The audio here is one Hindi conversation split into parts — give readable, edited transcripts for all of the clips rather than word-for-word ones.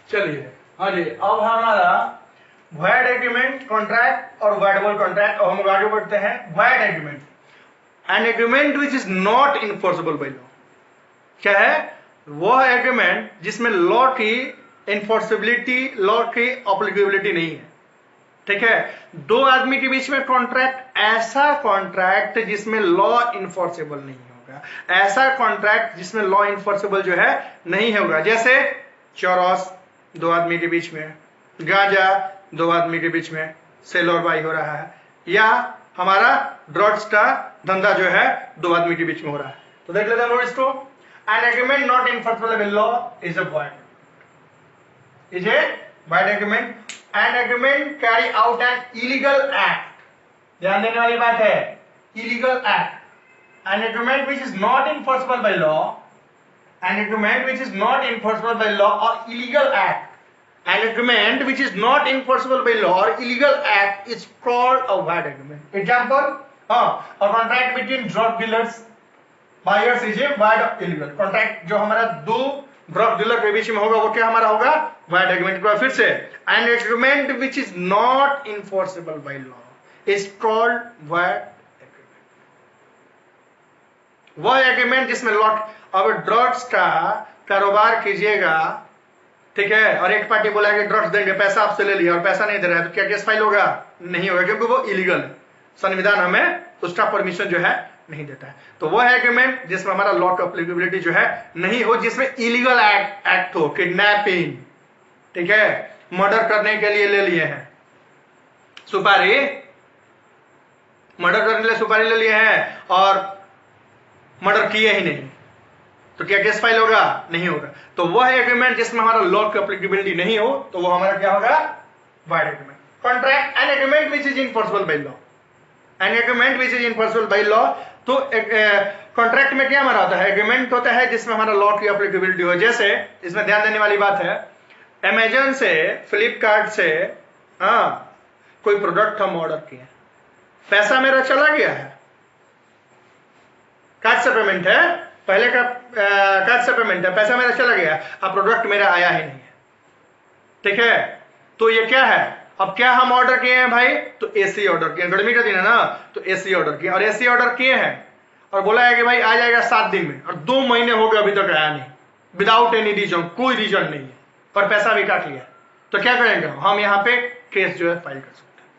चलिए हाँ जी, अब हमारा वॉइड एग्रीमेंट, कॉन्ट्रैक्ट और वॉइडेबल कॉन्ट्रैक्ट। और हम आगे बढ़ते हैं। Void agreement, N agreement which is not enforceable by law. क्या है? वह एग्रीमेंट जिसमें लॉ की इन्फोर्सेबिलिटी, लॉ की एप्लीकेबिलिटी नहीं है। ठीक है, दो आदमी के बीच में कॉन्ट्रैक्ट, ऐसा कॉन्ट्रैक्ट जिसमें लॉ इन्फोर्सेबल नहीं होगा, ऐसा कॉन्ट्रैक्ट जिसमें लॉ इन्फोर्सेबल जो है नहीं होगा। जैसे चौरस, दो आदमी के बीच में, गांजा, दो आदमी के बीच में सेल और बाई हो रहा है, या हमारा ड्रग्स का धंधा जो है दो आदमी के बीच में हो रहा है। तो देख लेते हैं इसको। An agreement not enforceable by law is a void, is a void agreement. An agreement carry out an illegal act, ध्यान देने वाली बात है, illegal act. N agreement which is not enforceable by law, an agreement which is not enforceable by law or illegal act, an agreement which is not enforceable by law or illegal act is called a void agreement. Example, a contract between drug dealers, buyers is a void or illegal contract। जो हमारा दो ड्रग डीलर के बीच में होगा वो क्या हमारा होगा? void agreement। फिर से, an agreement which is not enforceable by law is called void agreement। वह एग्रीमेंट जिसमें लॉ, अब ड्रग्स का कारोबार कीजिएगा, ठीक है, और एक पार्टी बोला कि ड्रग्स देंगे, पैसा आपसे ले लिया और पैसा नहीं दे रहा है, तो क्या केस फाइल होगा? नहीं होगा, क्योंकि वो इलीगल है। संविधान हमें उसका परमिशन जो है नहीं देता है। तो वो है एग्रीमेंट जिसमें हमारा लॉ की एप्लीकेबिलिटी जो है नहीं हो, जिसमें इलीगल एक्ट हो, किडनैपिंग, ठीक है, मर्डर करने के लिए ले लिए हैं सुपारी, मर्डर करने के लिए सुपारी ले लिए हैं और मर्डर किए ही नहीं, तो क्या केस फाइल होगा? नहीं होगा। तो वह एग्रीमेंट जिसमें हमारा लॉ की एप्लीकेबिलिटी नहीं हो, तो वो हमारा क्या होगा? Void agreement. Contract, an agreement which is enforceable by law, an agreement which is enforceable by law. तो कॉन्ट्रैक्ट में क्या हमारा होता है? एग्रीमेंट होता है जिसमें हमारा लॉ की एप्लीकेबिलिटी हो। जैसे इसमें ध्यान देने वाली बात है, अमेजन से, फ्लिपकार्ट से कोई प्रोडक्ट हम ऑर्डर किए, पैसा मेरा चला गया है, कार्ड से पेमेंट है, पहले का कार्ड से पेमेंट है, पैसा मेरा चला गया, अब प्रोडक्ट मेरा आया ही नहीं है, ठीक है। तो ये क्या है? अब क्या हम ऑर्डर किए हैं भाई? तो एसी ऑर्डर किए, गर्मी का दिन है ना, तो एसी ऑर्डर किए, और एसी ऑर्डर किए हैं और बोला है कि भाई आ जाएगा 7 दिन में, और 2 महीने हो गए अभी तक आया नहीं, विदाउट एनी रीजन, कोई रीजन नहीं है, और पैसा भी काट लिया। तो क्या करेंगे हम? यहाँ पे केस जो है फाइल कर सकते हैं।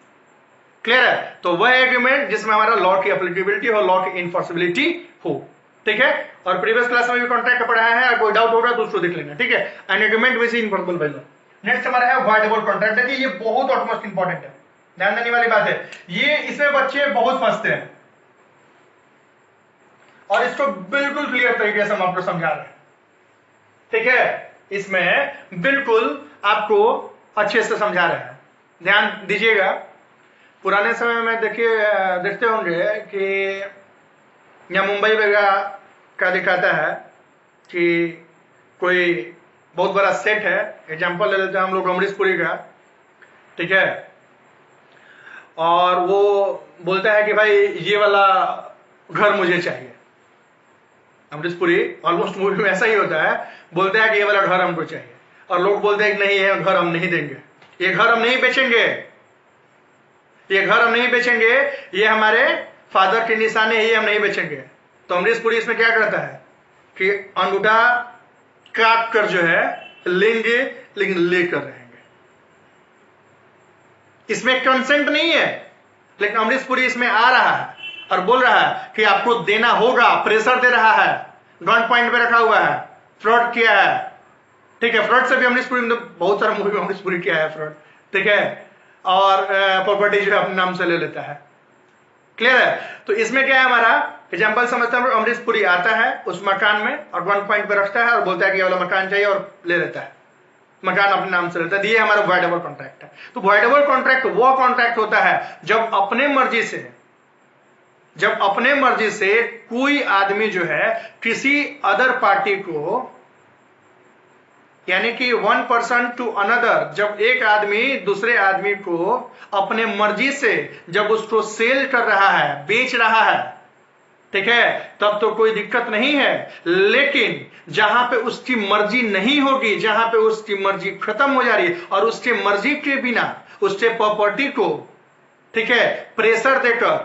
क्लियर है? तो वह एग्रीमेंट जिसमें हमारा लॉ की एप्लीकेबिलिटी हो, लॉ की इनफोर्सिबिलिटी हो, ठीक है। और प्रीवियस क्लास में भी कॉन्ट्रैक्ट पढ़ा है, अगर कोई डाउट होगा तो उसको देख लेना, ठीक है। An agreement which is enforceable by law. Next हमारा है वॉइडेबल कॉन्ट्रैक्ट। देखिए ये बहुत ऑटमोस्ट इंपॉर्टेंट है, ध्यान देने वाली बात है, ये इसमें बच्चे बहुत फंसते हैं और इसको बिल्कुल क्लियर तरीके से हम आपको समझा रहे हैं, ठीक है। इसमें बिल्कुल आपको अच्छे से समझा रहे हैं, ध्यान दीजिएगा। पुराने समय में देखते होंगे कि या मुंबई वगैरह का दिखाता है कि कोई बहुत बड़ा सेट है, एग्जांपल ले लेते हैं हम लोग अमरीशपुरी का, ठीक है, और वो बोलता है कि भाई ये वाला घर मुझे चाहिए। अमरीशपुरी ऑलमोस्ट मूवी में ऐसा ही होता है, बोलता है कि ये वाला घर हमको चाहिए, और लोग बोलते हैं कि नहीं ये घर हम नहीं देंगे, ये घर हम नहीं बेचेंगे, ये घर हम नहीं बेचेंगे, ये हमारे फादर के निशाने ही हम नहीं बेचेंगे। तो अमरीशपुरी इसमें क्या करता है कि अंगूठा काट कर जो है लेंगे, लेकिन लेकर रहेंगे। इसमें कंसेंट नहीं है, लेकिन अमरीशपुरी इसमें आ रहा है और बोल रहा है कि आपको देना होगा, प्रेशर दे रहा है, गन पॉइंट पे रखा हुआ है, फ्रॉड किया है, ठीक है। फ्रॉड से भी अमरीशपुरी में बहुत सारा मूवी में अमरीशपुरी किया है फ्रॉड, ठीक है, और प्रॉपर्टी जो है अपने नाम से ले लेता है। क्लियर है? तो इसमें क्या है हमारा एग्जाम्पल समझते हैं, अमरीशपुरी आता है उस मकान में और 1 पॉइंट पे रखता है और बोलता है कि ये वाला मकान चाहिए और ले लेता है, मकान अपने नाम से लेता है। ये हमारा वॉइडेबल कॉन्ट्रैक्ट है। तो वॉइडेबल कॉन्ट्रैक्ट वो कॉन्ट्रैक्ट होता है जब अपने मर्जी से कोई आदमी जो है किसी अदर पार्टी को यानी कि वन पर्सन टू अनदर, जब एक आदमी दूसरे आदमी को अपने मर्जी से जब उसको सेल कर रहा है, बेच रहा है, ठीक है, तब तो कोई दिक्कत नहीं है। लेकिन जहां पे उसकी मर्जी नहीं होगी, जहां पे उसकी मर्जी खत्म हो जा रही है और उसके मर्जी के बिना उसके प्रॉपर्टी को, ठीक है, प्रेशर देकर,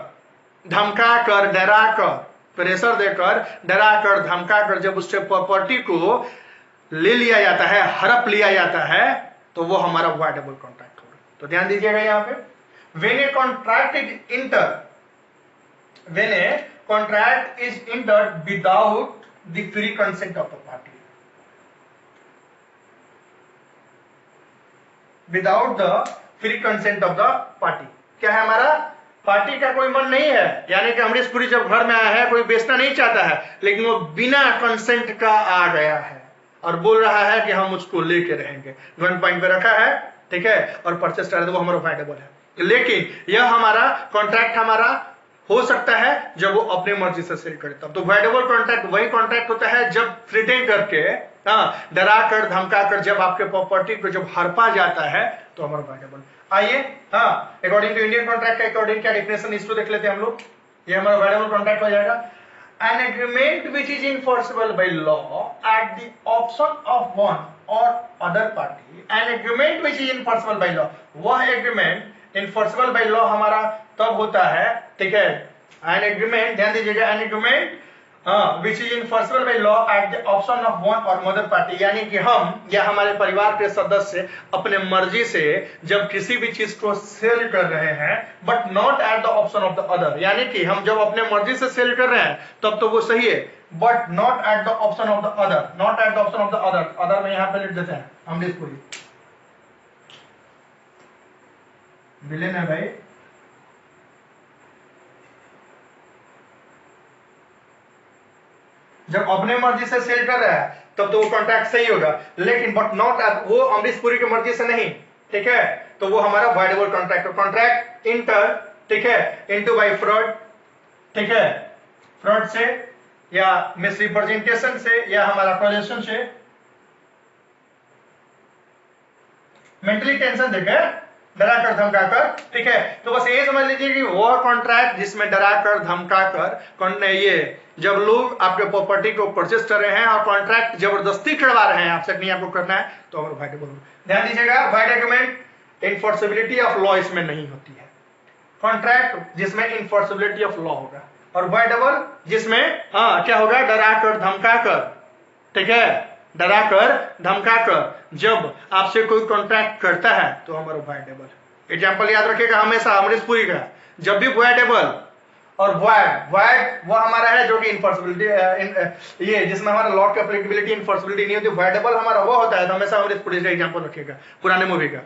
धमका कर, डरा कर, प्रेशर देकर, डरा कर, धमका कर जब उससे प्रॉपर्टी को ले लिया जाता है, हड़प लिया जाता है, तो वो हमारा वॉइडेबल कॉन्ट्रैक्ट होगा। तो ध्यान दीजिएगा यहां पे, when a contract is inter, when a contract is entered without the free consent of the party, without the free consent of the party, क्या है हमारा, पार्टी का कोई मन नहीं है, यानी कि अमरीश पुरी जब घर में आया है, कोई बेचना नहीं चाहता है, लेकिन वो बिना कंसेंट का आ गया है और बोल रहा है कि हम उसको लेके रहेंगे, गन पॉइंट पे रखा है, ठीक है, और परचेस कर, वो हमारा वॉइडेबल है। लेकिन यह हमारा कॉन्ट्रैक्ट हमारा हो सकता है जब वो अपने मर्जी से सेल करे तब। तो वॉइडेबल कॉन्ट्रैक्ट वही कॉन्ट्रैक्ट होता है जब थ्रेटन करके, डरा कर, धमका कर जब आपके प्रॉपर्टी को जब हड़पा जाता है, तो हमारा वॉइडेबल। आइए, अकॉर्डिंग टू इंडियन कॉन्ट्रैक्ट के अकॉर्डिंग क्या डेफिनेशन इसको देख लेते हैं हम लोग। ये हमारा वॉइडेबल कॉन्ट्रैक्ट हो जाएगा, an agreement which is enforceable by law at the option of one or other party, an agreement which is enforceable by law, वह agreement enforceable by law हमारा तब होता है, ठीक है, an agreement, ध्यान दीजिएगा, an agreement which is enforceable by law at the option of one or other party, यानी कि हम या हमारे परिवार के सदस्य अपने मर्जी से जब किसी भी चीज को सेल कर रहे हैं, but not at the option of the other, यानी कि हम जब अपने मर्जी से सेल कर रहे हैं तब तो वो सही है, but not at the option of the other, not at the option of the other, other में यहां पे लिख देते हैं हम पूरी विलेन है भाई, जब अपने मर्जी से सेल कर रहा है तब तो वो कॉन्ट्रैक्ट सही होगा, लेकिन बट नॉट वो अमरीश पुरी की मर्जी से नहीं, ठीक है, तो वो हमारा वॉइडेबल कॉन्ट्रैक्ट है। कॉन्ट्रैक्ट इंटर, ठीक है, इनटू बाय फ्रॉड, ठीक है, फ्रॉड से या मिसरिप्रेजेंटेशन से या हमारा कोलेशन से, मेंटली टेंशन देकर, डरा कर, धमका कर, ठीक है। तो बस ये समझ लीजिए कि वह कॉन्ट्रैक्ट जिसमें डरा कर, धमका कर, ये जब लोग आपके प्रॉपर्टी को परचेस कर रहे हैं और कॉन्ट्रैक्ट जबरदस्ती करवा रहे हैं आपसे, नहीं आपको करना है, तो हमारा वॉइडेबल। ध्यान दीजिएगा, वॉइड एग्रीमेंट इनफोर्सिबिलिटी ऑफ लॉ इसमें नहीं होती है, कॉन्ट्रैक्ट जिसमें इनफोर्सिबिलिटी ऑफ लॉ होगा, और वॉइडेबल जिसमें क्या होगा, डरा कर, धमका कर, ठीक है, डरा कर, धमका कर जब आपसे कोई कॉन्ट्रैक्ट करता है, तो हमारा वॉइडेबल। एग्जांपल याद रखिएगा हमेशा अमरीश पुरी का, जब भी वॉइडेबल और वॉइड वो हमारा है जो कि इनफोर्सिबिलिटी, ये जिसमें हमारा लॉ की एप्लीकेबिलिटी इनफोर्सिबिलिटी नहीं होती, वॉइडेबल हमारा वो होता है, तो हमेशा अमरीश पुरी का एग्जांपल रखिएगा पुराने मूवी का,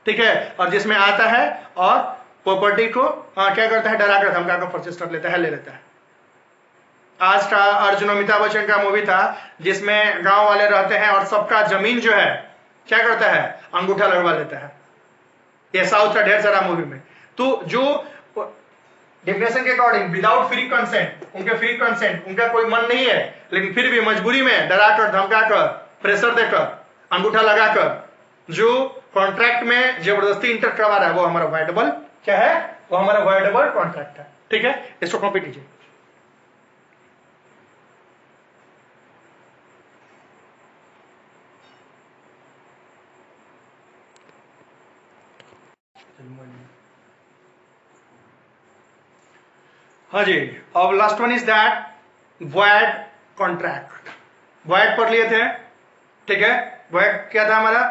ठीक है, और जिसमें आता है और प्रॉपर्टी को क्या करता है, डरा कर, धमका कर परचेस कर लेता है, ले लेता है। आज का अर्जुन अमिताभ बच्चन का मूवी था जिसमें गांव वाले रहते हैं और सबका जमीन जो है क्या करता है, अंगूठा लगवा लेता है। ये साउथ का ढेर सारा मूवी में, तो जो डेफिनेशन के अकॉर्डिंग विदाउट फ्री कंसेंट, उनके फ्री कंसेंट, उनका कोई मन नहीं है, लेकिन फिर भी मजबूरी में डरा कर, धमका कर, प्रेशर देकर, अंगूठा लगाकर जो कॉन्ट्रैक्ट में जबरदस्ती इंटर करवा रहा है, वो हमारा वॉइडेबल क्या है, वो हमारा वॉइडेबल कॉन्ट्रैक्ट है, ठीक है। इसको कॉपी कीजिए। हाँ जी, अब last one is that void contract. Void पढ़ लिए थे, ठीक है। वॉइड क्या था हमारा,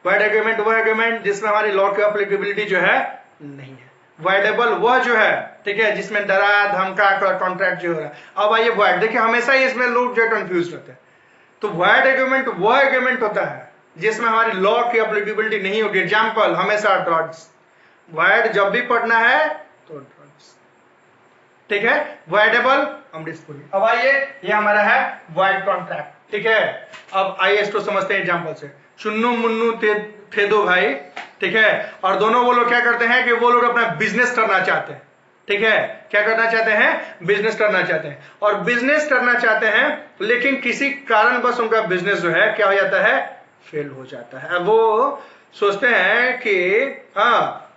वॉइड एग्रीमेंट वह एग्रीमेंट जिसमें हमारी लॉ की एप्लीकेबिलिटी जो है नहीं है। वॉइडेबल वह जो है, ठीक है, जिसमें डरा धमका कर कॉन्ट्रैक्ट जो हो रहा है। अब आइए वॉइड, देखिए हमेशा ही इसमें लोग जो कंफ्यूज रहते हैं। तो वॉइड एग्रीमेंट वह एग्रीमेंट होता है जिसमें हमारी लॉ की एप्लीकेबिलिटी नहीं होगी। एग्जाम्पल हमेशा ड्रग्स, वॉइड जब भी पढ़ना है तो ड्रग्स, ठीक है। वॉइडेबल अमरीश पुरी। अब आइए ये हमारा है वॉइड कॉन्ट्रैक्ट, ठीक है। अब आइए इसको समझते हैं एग्जाम्पल से। चुन्नू मुन्नू थे दो भाई, ठीक है, और दोनों वो लोग क्या करते हैं कि वो लोग अपना बिजनेस करना चाहते हैं, ठीक है। क्या करना चाहते हैं, बिजनेस करना चाहते हैं, और बिजनेस करना चाहते हैं, लेकिन किसी कारणवश उनका बिजनेस जो है क्या हो जाता है, फेल हो जाता है। अब वो सोचते हैं कि हाँ,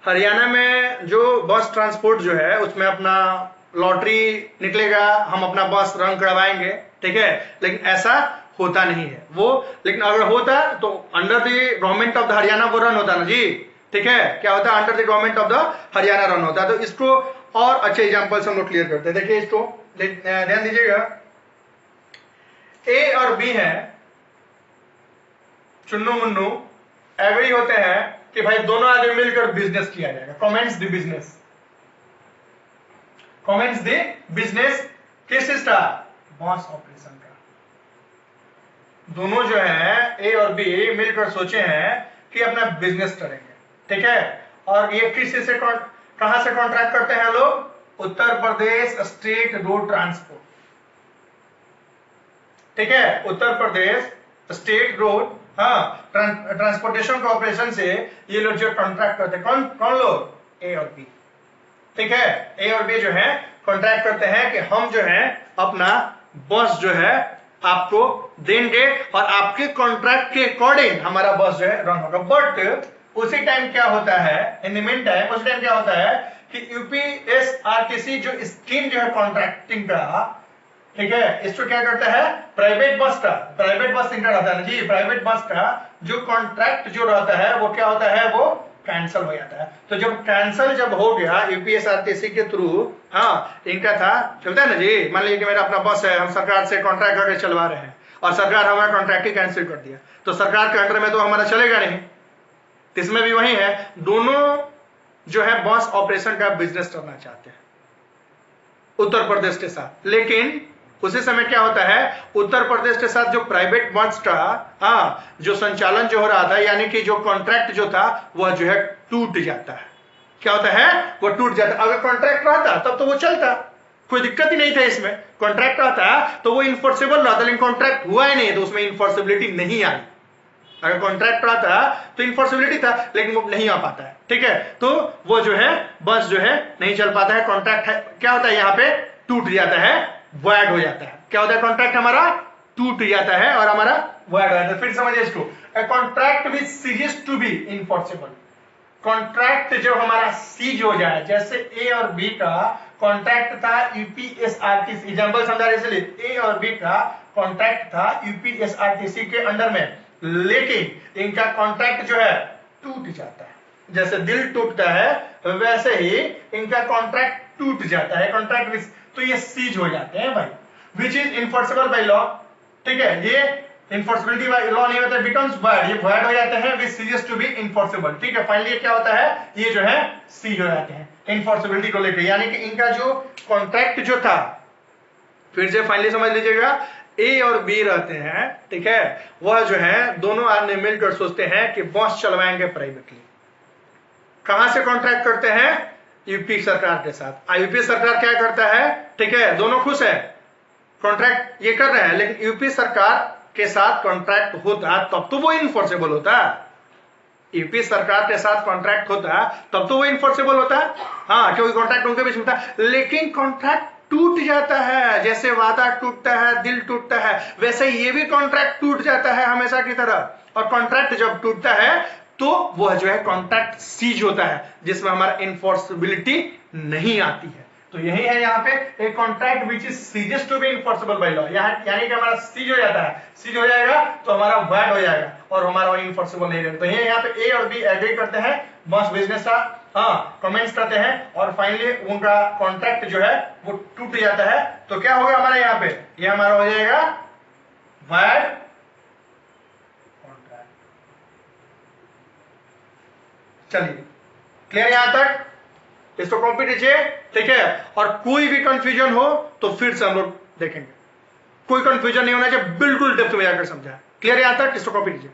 हरियाणा में जो बस ट्रांसपोर्ट जो है उसमें अपना लॉटरी निकलेगा, हम अपना बस रन करवाएंगे, ठीक है, लेकिन ऐसा होता नहीं है वो। लेकिन अगर होता तो under the government of the Haryana वो रन होता ना जी, ठीक है, क्या होता है, under the government of the Haryana run होता है। तो इसको और अच्छे एग्जांपल से हम लोग क्लियर करते हैं। देखिए इसको ध्यान दीजिएगा, ए और बी है, चुन्नू मुन्नू एग्री होते हैं कि भाई दोनों आदमी मिलकर बिजनेस किया जाएगा। Comments the business, comments the business किस चीज़ बॉस ऑपरेशन का। दोनों जो है ए और बी मिलकर सोचे हैं कि अपना बिजनेस करेंगे, ठीक है। और ये किस से कहां से कॉन्ट्रैक्ट करते हैं लोग, Uttar Pradesh state road transport, ठीक है, Uttar Pradesh state road transportation corporation से ये लोग जो कॉन्ट्रैक्ट करते हैं, कौन लोग, ए और बी, ठीक है। ए और बी जो है कॉन्ट्रैक्ट करते हैं कि हम जो है अपना बस जो है आपको देंगे और आपके कॉन्ट्रैक्ट के अकॉर्डिंग हमारा बस जो है रन होगा। बट उसी टाइम क्या होता है, इन द मीन टाइम उसी टाइम क्या होता है कि यूपीएसआरटीसी जो स्कीम जो है कॉन्ट्रैक्टिंग का, ठीक है, इसको क्या करता है, प्राइवेट बस का, प्राइवेट बस इनका रहता है ना जी, प्राइवेट बस का जो कॉन्ट्रैक्ट जो रहता है वो क्या होता है, वो कैंसिल हो जाता है। तो जब कैंसिल जब हो गया यूपीएसआरटीसी के थ्रू, हाँ इनका था चलता है ना जी, मान लीजिए कि मेरा अपना बस है, हम सरकार से कॉन्ट्रैक्ट करके चलवा रहे हैं और सरकार हमारा कॉन्ट्रैक्ट ही कैंसिल कर दिया, तो सरकार के अंडर में तो हमारा चलेगा नहीं। इसमें भी वही है, दोनों जो है बस ऑपरेशन का बिजनेस करना चाहते हैं उत्तर प्रदेश के साथ, लेकिन उसी समय क्या होता है, उत्तर प्रदेश के साथ जो प्राइवेट बस का जो संचालन जो हो रहा था, यानी कि जो कॉन्ट्रैक्ट जो था वह जो है टूट जाता है। क्या होता है, वो टूट जाता है। अगर कॉन्ट्रैक्ट रहता तब तो वो चलता, कोई दिक्कत ही नहीं था इसमें, कॉन्ट्रैक्ट रहता तो वो इन्फोर्सेबल रहता, लेकिन कॉन्ट्रैक्ट हुआ ही नहीं तो उसमें इन्फोर्सेबिलिटी नहीं आई। अगर कॉन्ट्रैक्ट रहता तो इन्फोर्सेबिलिटी था, लेकिन वो नहीं आ पाता है, ठीक है, तो वो जो है बस जो है नहीं चल पाता है। कॉन्ट्रैक्ट क्या होता है, यहाँ पे टूट जाता है, वॉइड हो जाता है। क्या होता है, कॉन्ट्रैक्ट हमारा टूट जाता है और हमारा वॉइड हो जाता है। फिर समझिए इसको, a contract which ceases to be enforceable, contract जो हमारा सीज हो जाए, जैसे ए और बी का कॉन्ट्रैक्ट था यूपीएसआरटीसी, एग्जांपल समझा रहे इसलिए, ए और बी का कॉन्ट्रैक्ट था यूपीएसआरटीसी के अंडर में, लेकिन इनका कॉन्ट्रैक्ट जो है टूट जाता है। जैसे दिल टूटता है वैसे ही इनका कॉन्ट्रैक्ट टूट जाता है, कॉन्ट्रैक्ट, तो ये सीज हो जाते हैं भाई, विच इज इनफोर्सेबल बाय लॉ, ठीक है, ये इनफोर्सेबिलिटी बाय लॉ नहीं होता, बिकम्स वॉइड, ये वॉइड हो जाते हैं, विच सीजेस टू बी इनफोर्सेबल, ठीक है। फाइनली क्या होता है, ये जो है सीज हो जाते हैं इनफोर्सेबिलिटी को लेकर, यानी कि इनका जो कॉन्ट्रैक्ट जो था, फिर से फाइनली समझ लीजिएगा, ए और बी रहते हैं, ठीक है, वह जो है दोनों आदमी मिलकर सोचते हैं कि बस चलवाएंगे प्राइवेटली। कहां से कॉन्ट्रैक्ट करते हैं, यूपी सरकार के साथ। यूपी सरकार क्या करता है, ठीक है, दोनों खुश है, कॉन्ट्रैक्ट ये कर रहे हैं, लेकिन यूपी सरकार के साथ कॉन्ट्रैक्ट होता तब तो वो इनफोर्सेबल होता, यूपी सरकार के साथ कॉन्ट्रैक्ट होता तब तो वो इनफोर्सेबल होता, हाँ, क्योंकि कॉन्ट्रैक्ट उनके बीच में था, लेकिन कॉन्ट्रैक्ट टूट जाता है, जैसे वादा टूटता है, दिल टूटता है, वैसे ये भी कॉन्ट्रैक्ट टूट जाता है हमेशा की तरह। और कॉन्ट्रैक्ट जब टूटता है तो वह जो है कॉन्ट्रैक्ट सीज होता है, जिसमें हमारा इनफोर्सेबिलिटी नहीं आती है। तो यही है यहाँ पे, एक contract which is ceases to be enforceable by law, यानी कि हमारा सीज हो जाता है, सीज हो जाएगा तो हमारा वॉइड हो जाएगा और हमारा इनफोर्सेबल नहीं रहेगा। तो ये यहाँ पे ए और बी एग्री करते हैं बस बिजनेस का, हाँ, कमेंट्स करते हैं और फाइनली उनका कॉन्ट्रैक्ट जो है वो टूट जाता है। तो क्या होगा हमारा यहाँ पे, ये हमारा हो जाएगा वॉइड कॉन्ट्रैक्ट। चलिए क्लियर यहां तक, इसको कॉपी कीजिए, ठीक है, और कोई भी कंफ्यूजन हो तो फिर से हम लोग देखेंगे, कोई कंफ्यूजन नहीं होना चाहिए, बिल्कुल डेप्थ में जाकर समझाया। क्लियर यहां तक, इसको कॉपी कीजिए।